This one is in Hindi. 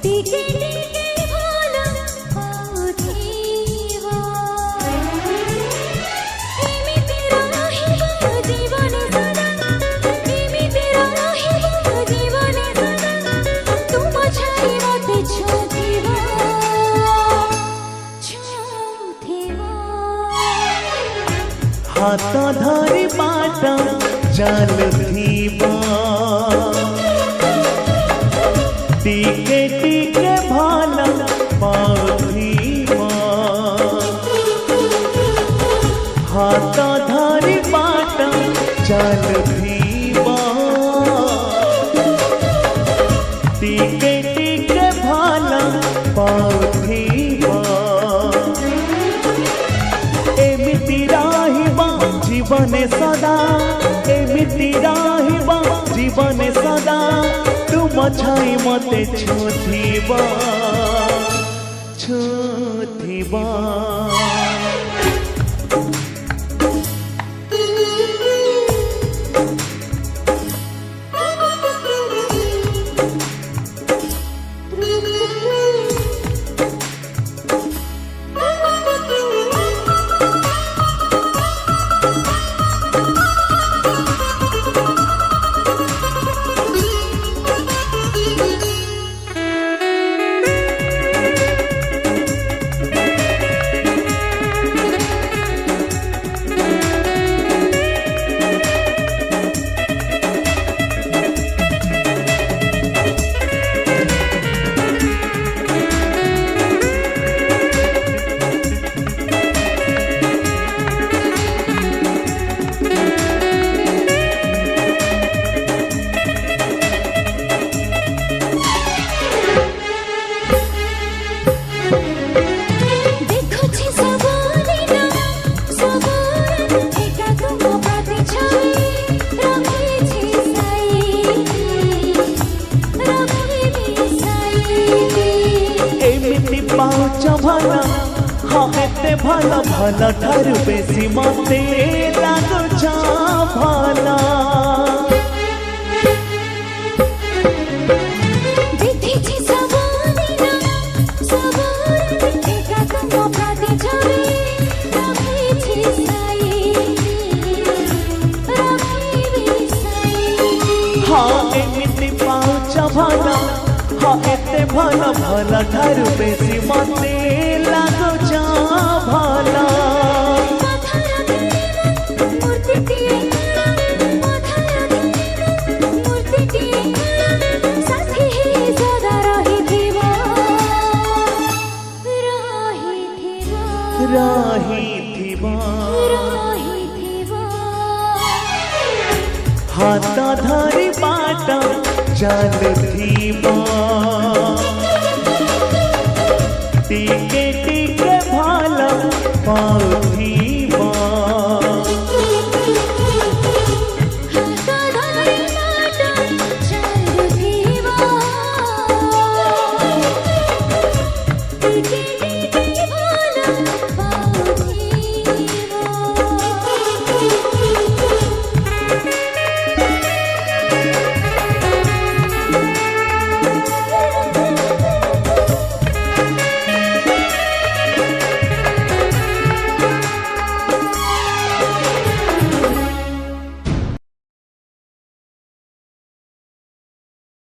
টিকে টিকে ভালো পাউথিব এমিতি রহিব জীবনে সদা এমিতি রহিব জীবনে সদা তুম ছাই মতে ছুঁথিব हाथ धरी बाट चलुथिबा टिके टिके भल पाउथिबा हाथ धरी बाट चलुथिबा टिके टिके भल पाउथिबा एमिति रहिबा जीवने सदा एमिति रहिबा जीवने सदा तुम छाई मते छुथिबा छुथिबा भला हाँ एते भला भला ठार बेसी मते लागुचा भला देखिछि सबदिन सबदिन एका तुम प्रति छवि रखिछि साई रखिबि साई हाँ एमिति पाउच भला हाँ एते भला भला ठार बेसी मते लागुचा भला हाथ धरी बाट चलुथिबा टिके टिके भल पाउथिबा चलुथिबा